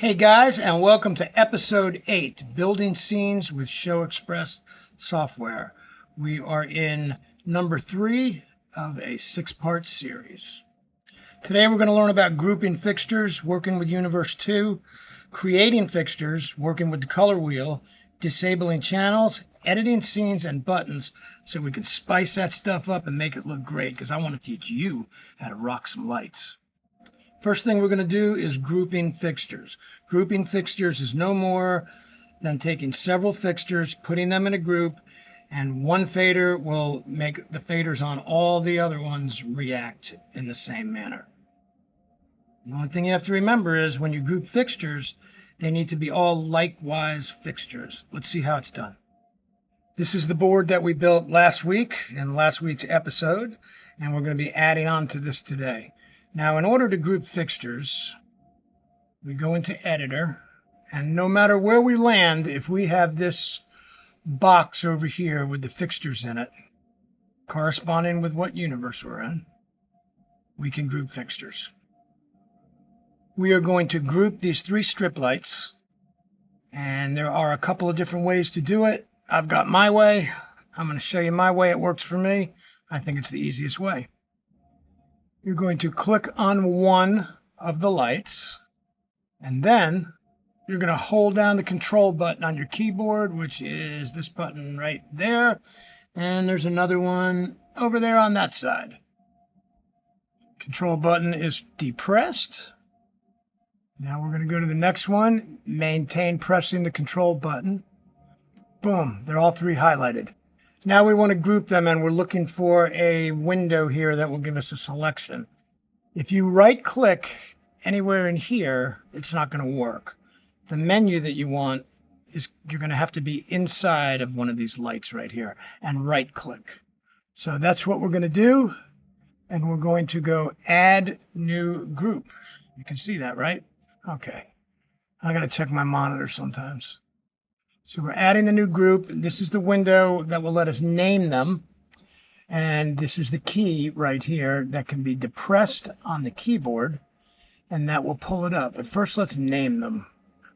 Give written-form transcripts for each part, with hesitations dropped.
Hey guys, and welcome to episode 8, Building Scenes with Show Express Software. We are in number 3 of a 6-part series. Today we're going to learn about grouping fixtures, working with Universe 2, creating fixtures, working with the color wheel, disabling channels, editing scenes and buttons so we can spice that stuff up and make it look great, because I want to teach you how to rock some lights. First thing we're going to do is grouping fixtures. Grouping fixtures is no more than taking several fixtures, putting them in a group, and one fader will make the faders on all the other ones react in the same manner. The only thing you have to remember is when you group fixtures, they need to be all likewise fixtures. Let's see how it's done. This is the board that we built last week in last week's episode, and we're going to be adding on to this today. Now, in order to group fixtures, we go into Editor, and no matter where we land, if we have this box over here with the fixtures in it, corresponding with what universe we're in, we can group fixtures. We are going to group these 3 strip lights, and there are a couple of different ways to do it. I've got my way. I'm going to show you my way. It works for me. I think it's the easiest way. You're going to click on one of the lights, and then you're going to hold down the control button on your keyboard, which is this button right there, and there's another one over there on that side. Control button is depressed. Now we're going to go to the next one, maintain pressing the control button. Boom, they're all 3 highlighted. Now we want to group them, and we're looking for a window here that will give us a selection. If you right-click anywhere in here, it's not going to work. The menu that you want is you're going to have to be inside of one of these lights right here and right-click. So that's what we're going to do, and we're going to go Add New Group. You can see that, right? Okay. I got to check my monitor sometimes. So we're adding a new group. This is the window that will let us name them. And this is the key right here that can be depressed on the keyboard, and that will pull it up. But first, let's name them.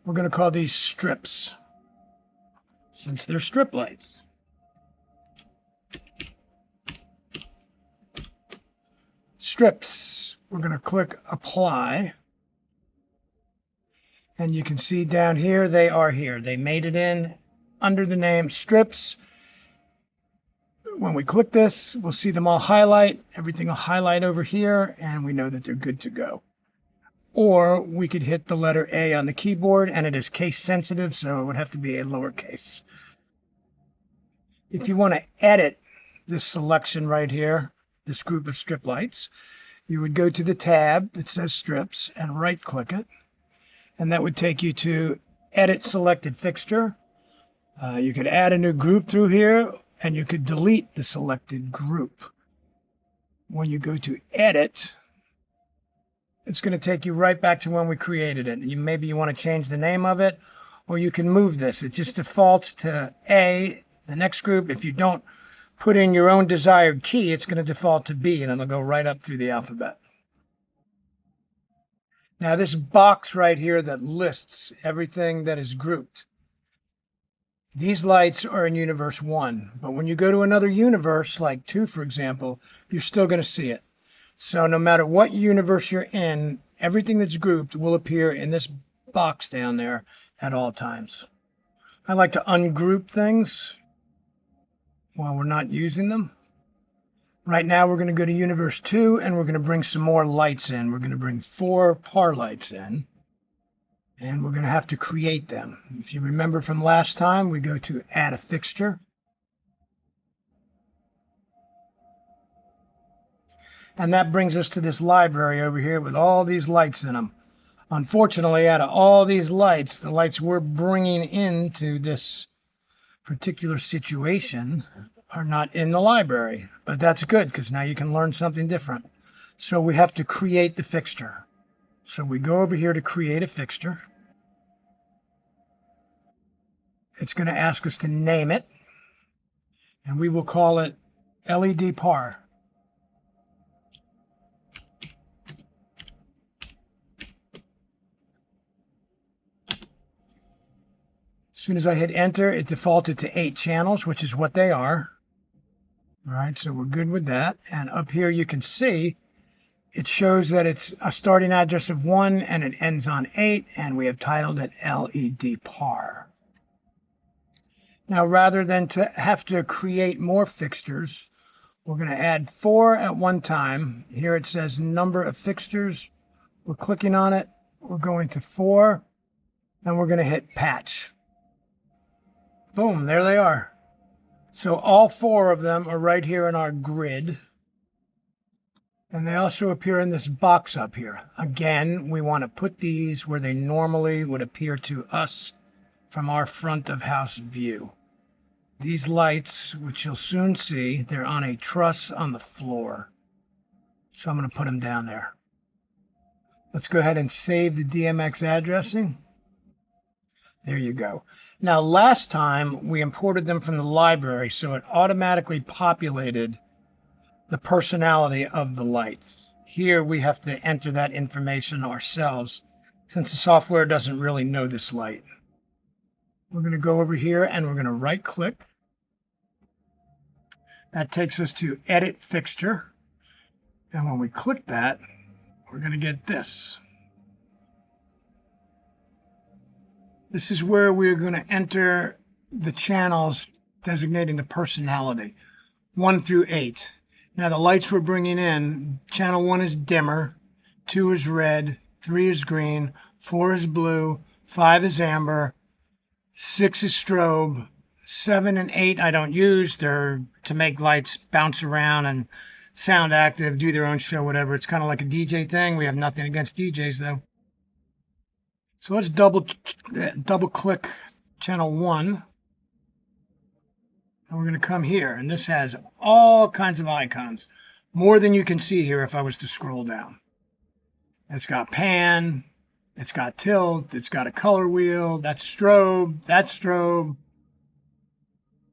We're going to call these strips, since they're strip lights. Strips. We're going to click Apply. And you can see down here, they are here. They made it in under the name strips. When we click this, we'll see them all highlight. Everything will highlight over here, and we know that they're good to go. Or we could hit the letter A on the keyboard, and it is case sensitive, so it would have to be a lowercase. If you want to edit this selection right here, this group of strip lights, you would go to the tab that says strips and right-click it. And that would take you to Edit Selected Fixture. You could add a new group through here, and you could delete the selected group. When you go to Edit, it's going to take you right back to when we created it. Maybe you want to change the name of it, or you can move this. It just defaults to A, the next group. If you don't put in your own desired key, it's going to default to B, and it'll go right up through the alphabet. Now, this box right here that lists everything that is grouped, these lights are in Universe 1. But when you go to another universe, like 2, for example, you're still going to see it. So no matter what universe you're in, everything that's grouped will appear in this box down there at all times. I like to ungroup things while we're not using them. Right now, we're going to go to Universe 2, and we're going to bring some more lights in. We're going to bring 4 par lights in, and we're going to have to create them. If you remember from last time, we go to Add a Fixture. And that brings us to this library over here with all these lights in them. Unfortunately, out of all these lights, the lights we're bringing into this particular situation are not in the library, but that's good because now you can learn something different. So we have to create the fixture. So we go over here to create a fixture. It's going to ask us to name it, and we will call it LED par. As soon as I hit enter, it defaulted to 8 channels, which is what they are. All right, so we're good with that. And up here you can see it shows that it's a starting address of 1 and it ends on 8, and we have titled it LED par. Now, rather than to have to create more fixtures, we're going to add 4 at one time. Here it says number of fixtures. We're clicking on it. We're going to 4, and we're going to hit patch. Boom, there they are. So all 4 of them are right here in our grid. And they also appear in this box up here. Again, we want to put these where they normally would appear to us from our front of house view. These lights, which you'll soon see, they're on a truss on the floor. So I'm going to put them down there. Let's go ahead and save the DMX addressing. There you go. Now, last time we imported them from the library, so it automatically populated the personality of the lights. Here we have to enter that information ourselves, since the software doesn't really know this light. We're going to go over here and we're going to right click. That takes us to edit fixture. And when we click that, we're going to get this. This is where we're going to enter the channels designating the personality, 1 through 8. Now the lights we're bringing in, channel 1 is dimmer, 2 is red, 3 is green, 4 is blue, 5 is amber, 6 is strobe, 7 and 8 I don't use. They're to make lights bounce around and sound active, do their own show, whatever. It's kind of like a DJ thing. We have nothing against DJs though. So let's double click channel 1. And we're going to come here, and this has all kinds of icons, more than you can see here if I was to scroll down. It's got pan, it's got tilt, it's got a color wheel, that's strobe,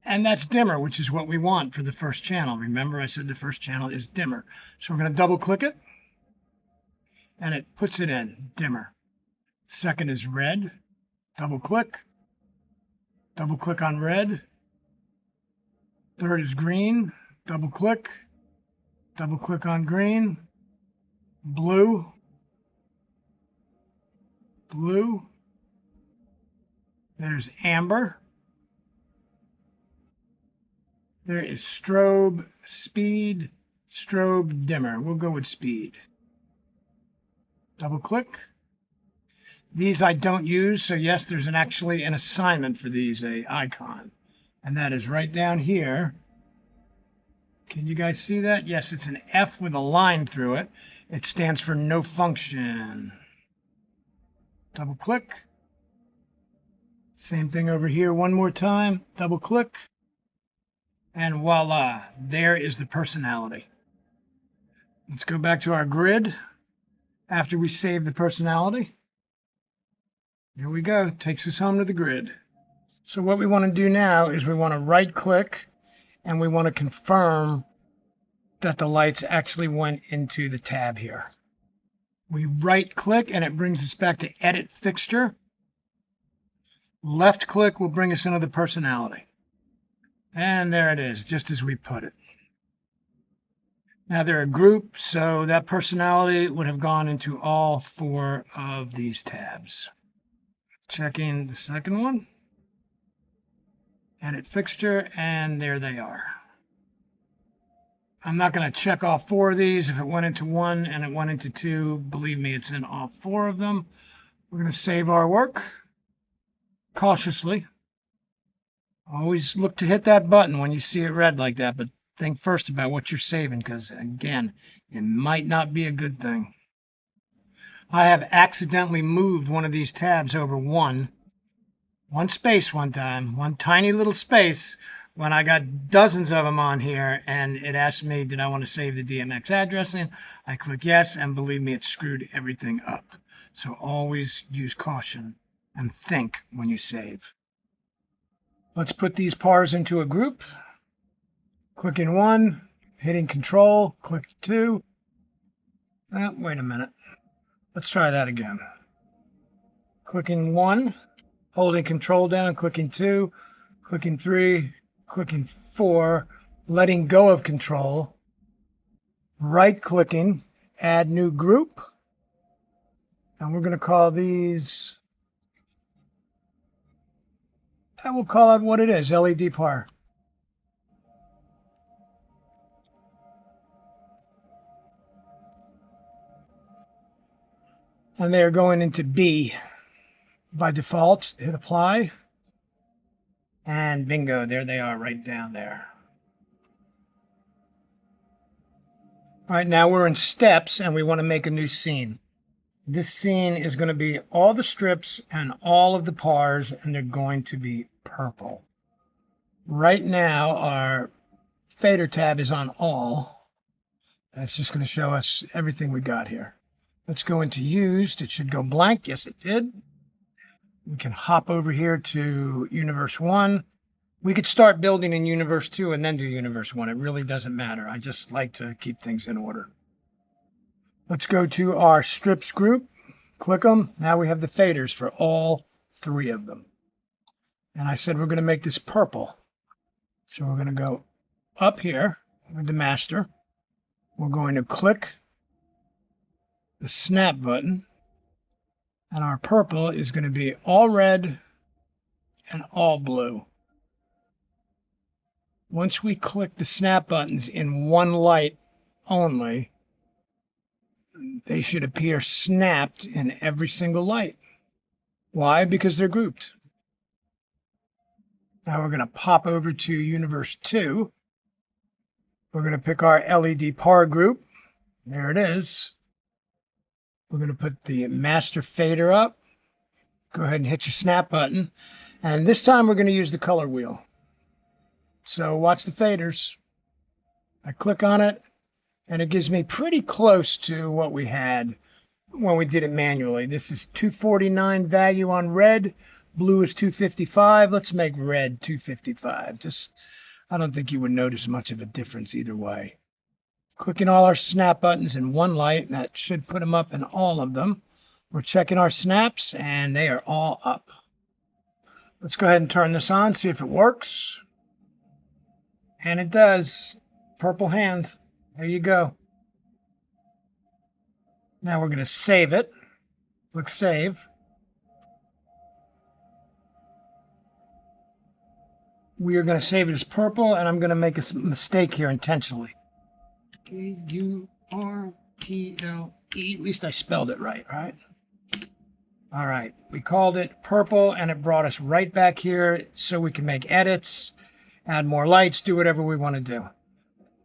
and that's dimmer, which is what we want for the first channel. Remember, I said the first channel is dimmer. So we're going to double click it, and it puts it in, dimmer. Second is red, double click on red. Third is green, double click on green, blue, there's amber, there is strobe, speed, strobe, dimmer. We'll go with speed. Double click. These I don't use, so yes, there's actually an assignment for these, a icon. And that is right down here. Can you guys see that? Yes, it's an F with a line through it. It stands for no function. Double click. Same thing over here one more time. Double click. And voila, there is the personality. Let's go back to our grid after we save the personality. Here we go. Takes us home to the grid. So what we want to do now is we want to right click and we want to confirm that the lights actually went into the tab here. We right click and it brings us back to edit fixture. Left click will bring us into the personality. And there it is, just as we put it. Now they're a group, so that personality would have gone into all 4 of these tabs. Checking the second one. Edit fixture, and there they are. I'm not going to check all 4 of these. If it went into 1 and it went into 2, believe me, it's in all 4 of them. We're going to save our work cautiously. Always look to hit that button when you see it red like that, but think first about what you're saving, because again, it might not be a good thing. I have accidentally moved one of these tabs over one space one time, one tiny little space, when I got dozens of them on here, and it asked me, did I want to save the DMX addressing? I click yes, and believe me, it screwed everything up. So always use caution and think when you save. Let's put these pars into a group. Clicking 1, hitting control, click 2. Oh, wait a minute. Let's try that again. Clicking 1, holding control down, clicking 2, clicking 3, clicking 4, letting go of control, right clicking, add new group, and we're going to call these, and we'll call it what it is, LED par. And they are going into B by default. Hit apply. And bingo, there they are right down there. All right, now we're in steps and we want to make a new scene. This scene is going to be all the strips and all of the pars, and they're going to be purple. Right now, our fader tab is on all. That's just going to show us everything we got here. Let's go into used. It should go blank. Yes, it did. We can hop over here to Universe 1. We could start building in Universe 2 and then do Universe 1. It really doesn't matter. I just like to keep things in order. Let's go to our strips group. Click them. Now we have the faders for all 3 of them. And I said we're going to make this purple. So we're going to go up here with the master. We're going to click the snap button. And our purple is going to be all red and all blue. Once we click the snap buttons in one light only, they should appear snapped in every single light. Why? Because they're grouped. Now we're going to pop over to Universe 2. We're going to pick our LED par group. There it is. We're going to put the master fader up. Go ahead and hit your snap button. And this time we're going to use the color wheel. So watch the faders. I click on it, and it gives me pretty close to what we had when we did it manually. This is 249 value on red. Blue is 255. Let's make red 255. I don't think you would notice much of a difference either way. Clicking all our snap buttons in one light, and that should put them up in all of them. We're checking our snaps, and they are all up. Let's go ahead and turn this on, see if it works. And it does. Purple hand. There you go. Now we're going to save it. Click Save. We are going to save it as purple, and I'm going to make a mistake here intentionally. K-U-R-P-L-E. At least I spelled it right? All right. We called it purple, and it brought us right back here so we can make edits, add more lights, do whatever we want to do.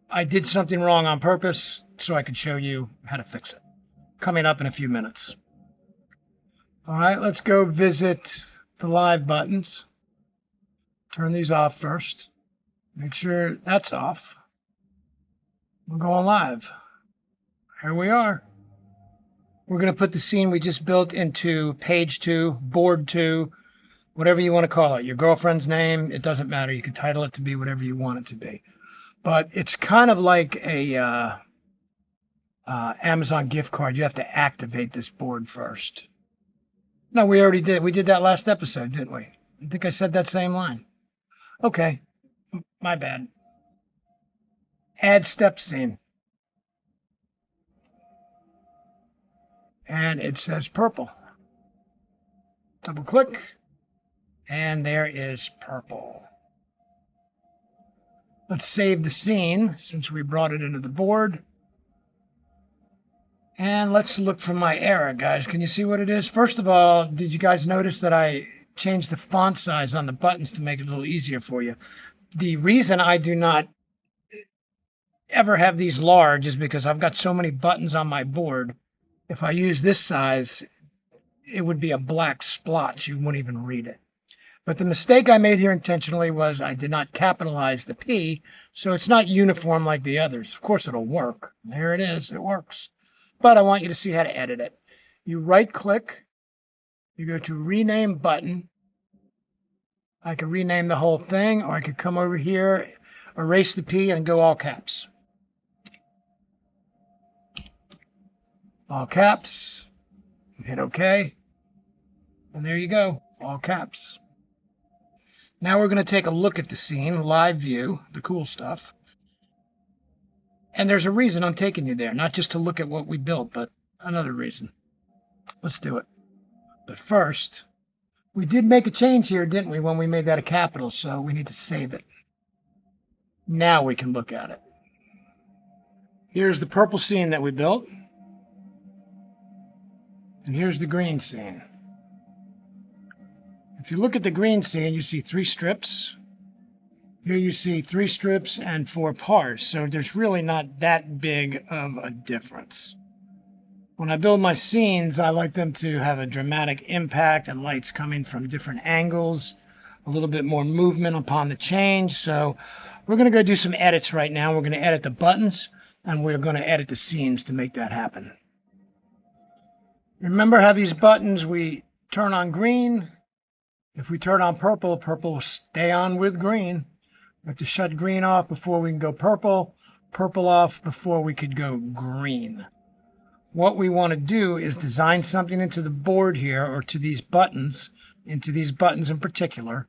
I did something wrong on purpose so I could show you how to fix it. Coming up in a few minutes. All right, let's go visit the live buttons. Turn these off first. Make sure that's off. We're going live. Here we are. We're going to put the scene we just built into page 2, board 2, whatever you want to call it. Your girlfriend's name, it doesn't matter. You can title it to be whatever you want it to be. But it's kind of like a Amazon gift card. You have to activate this board first. No, we already did. We did that last episode, didn't we? I think I said that same line. Okay, my bad. Add step scene. And it says purple. Double click. And there is purple. Let's save the scene since we brought it into the board. And let's look for my error, guys. Can you see what it is? First of all, did you guys notice that I changed the font size on the buttons to make it a little easier for you? The reason I do not ever have these large is because I've got so many buttons on my board. If I use this size, it would be a black splotch. You wouldn't even read it. But the mistake I made here intentionally was I did not capitalize the P, so it's not uniform like the others. Of course, it'll work. There it is. It works. But I want you to see how to edit it. You right-click. You go to Rename Button. I could rename the whole thing, or I could come over here, erase the P, and go all caps. All caps. Hit OK. And there you go. all caps. Now we're going to take a look at the scene, live view, the cool stuff. And there's a reason I'm taking you there, not just to look at what we built, but another reason. Let's do it. But first, we did make a change here, didn't we, when we made that a capital, so we need to save it. Now we can look at it. Here's the purple scene that we built. And here's the green scene. If you look at the green scene, you see 3 strips. Here you see 3 strips and 4 parts, so there's really not that big of a difference. When I build my scenes, I like them to have a dramatic impact and lights coming from different angles, a little bit more movement upon the change. So we're going to go do some edits right now. We're going to edit the buttons, and we're going to edit the scenes to make that happen. Remember how these buttons, we turn on green. If we turn on purple, purple will stay on with green. We have to shut green off before we can go purple, purple off before we could go green. What we want to do is design something into the board here, or to these buttons, into these buttons in particular,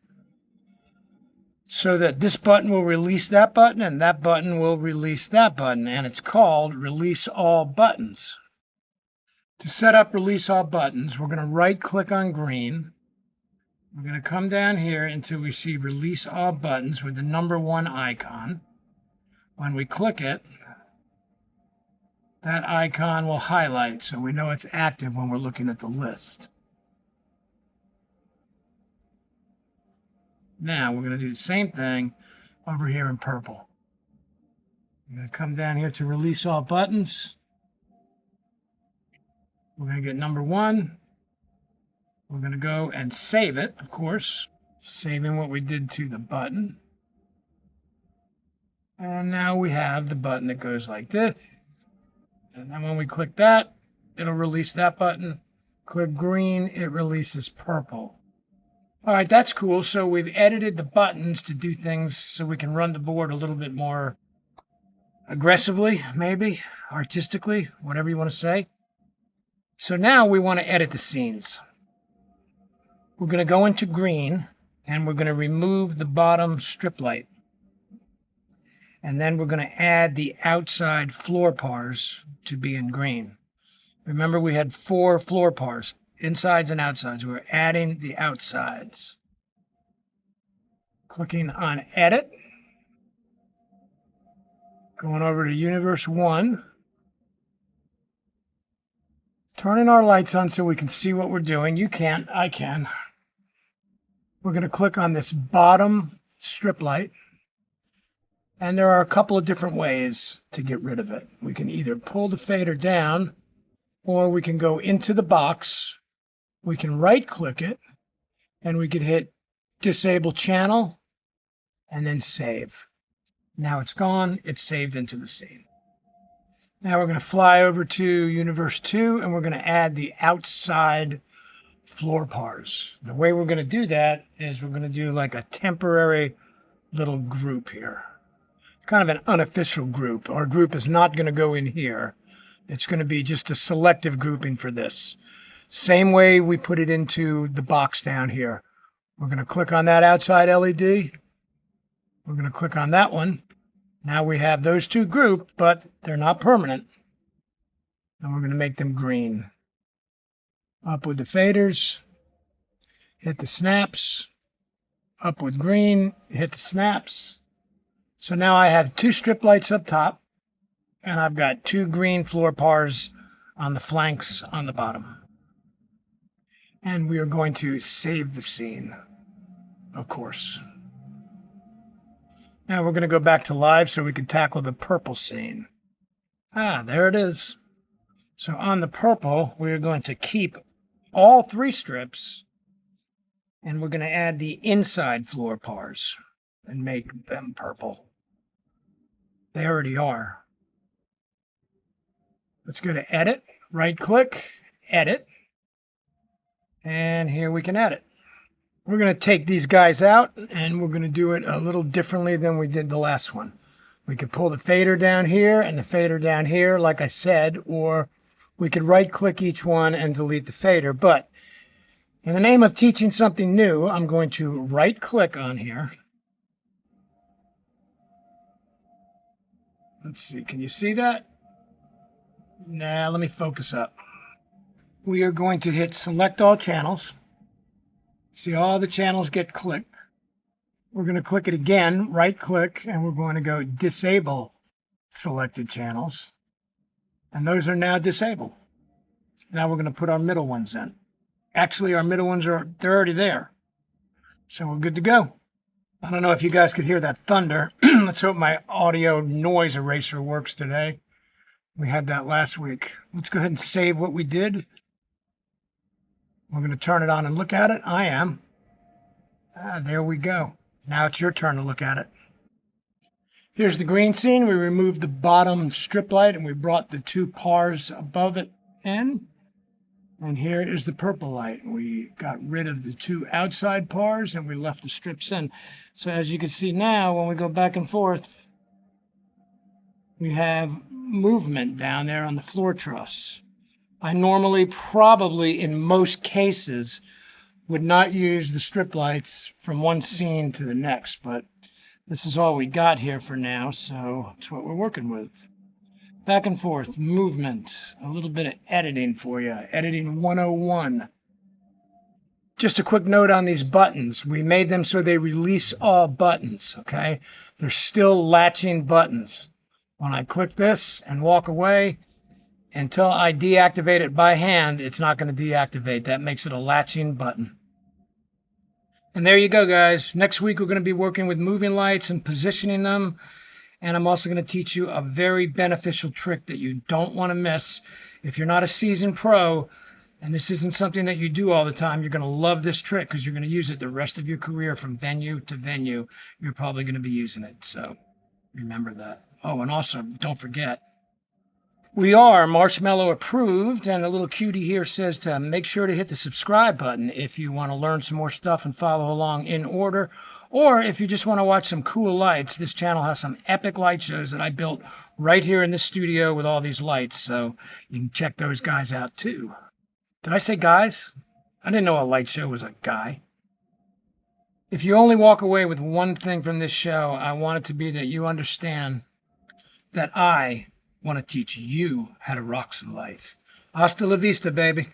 so that this button will release that button and that button will release that button, and it's called Release All Buttons. To set up Release All Buttons, we're going to right-click on green. We're going to come down here until we see Release All Buttons with the number 1 icon. When we click it, that icon will highlight so we know it's active when we're looking at the list. Now we're going to do the same thing over here in purple. We're going to come down here to Release All Buttons. We're going to get number 1. We're going to go and save it, of course, saving what we did to the button. And now we have the button that goes like this. And then when we click that, it'll release that button. Click green, it releases purple. All right, that's cool. So we've edited the buttons to do things so we can run the board a little bit more aggressively, maybe, artistically, whatever you want to say. So now we want to edit the scenes. We're going to go into green, and we're going to remove the bottom strip light. And then we're going to add the outside floor pars to be in green. Remember, we had 4 floor pars, insides and outsides. We're adding the outsides. Clicking on Edit. Going over to Universe 1. Turning our lights on so we can see what we're doing. You can't, I can. We're going to click on this bottom strip light. And there are a couple of different ways to get rid of it. We can either pull the fader down, or we can go into the box. We can right-click it, and we could hit Disable Channel, and then Save. Now it's gone. It's saved into the scene. Now we're going to fly over to Universe 2, and we're going to add the outside floor pars. The way we're going to do that is we're going to do like a temporary little group here. Kind of an unofficial group. Our group is not going to go in here. It's going to be just a selective grouping for this. Same way we put it into the box down here. We're going to click on that outside LED. We're going to click on that one. Now we have those 2 grouped, but they're not permanent. And we're going to make them green. Up with the faders. Hit the snaps. Up with green. Hit the snaps. So now I have 2 strip lights up top, and I've got 2 green floor pars on the flanks on the bottom. And we are going to save the scene, of course. Now we're going to go back to live so we can tackle the purple scene. There it is. So on the purple, we're going to keep all 3 strips, and we're going to add the inside floor pars and make them purple. They already are. Let's go to Edit, right-click, Edit, and here we can edit. We're going to take these guys out, and we're going to do it a little differently than we did the last one. We could pull the fader down here and the fader down here, like I said, or we could right-click each one and delete the fader. But In the name of teaching something new, I'm going to right click on here. Let's see, can you see that? Nah, let me focus up. We are going to hit select all channels. See, all the channels get clicked. We're going to click it again, right click, and we're going to go disable selected channels. And those are now disabled. Now we're going to put our middle ones in. Actually, our middle ones they're already there. So we're good to go. I don't know if you guys could hear that thunder. Let's hope my audio noise eraser works today. We had that last week. Let's go ahead and save what we did. We're going to turn it on and look at it. I am. There we go. Now it's your turn to look at it. Here's the green scene. We removed the bottom strip light and we brought the two pars above it in. And here is the purple light. We got rid of the two outside pars and we left the strips in. So as you can see now, when we go back and forth, we have movement down there on the floor truss. I normally, probably in most cases, would not use the strip lights from one scene to the next, but this is all we got here for now, so it's what we're working with. Back and forth, movement, a little bit of editing for you. Editing 101. Just a quick note on these buttons. We made them so they release all buttons, okay? They're still latching buttons. When I click this and walk away, until I deactivate it by hand, it's not going to deactivate. That makes it a latching button. And there you go, guys. Next week, we're going to be working with moving lights and positioning them. And I'm also going to teach you a very beneficial trick that you don't want to miss. If you're not a seasoned pro, and this isn't something that you do all the time, you're going to love this trick because you're going to use it the rest of your career from venue to venue. You're probably going to be using it. So remember that. Oh, and also, don't forget, we are Marshmallow approved, and a little cutie here says to make sure to hit the subscribe button if you want to learn some more stuff and follow along in order. Or if you just want to watch some cool lights, this channel has some epic light shows that I built right here in this studio with all these lights. So you can check those guys out too. Did I say guys? I didn't know a light show was a guy. If you only walk away with one thing from this show, I want it to be that you understand that I want to teach you how to rock some lights. Hasta la vista, baby.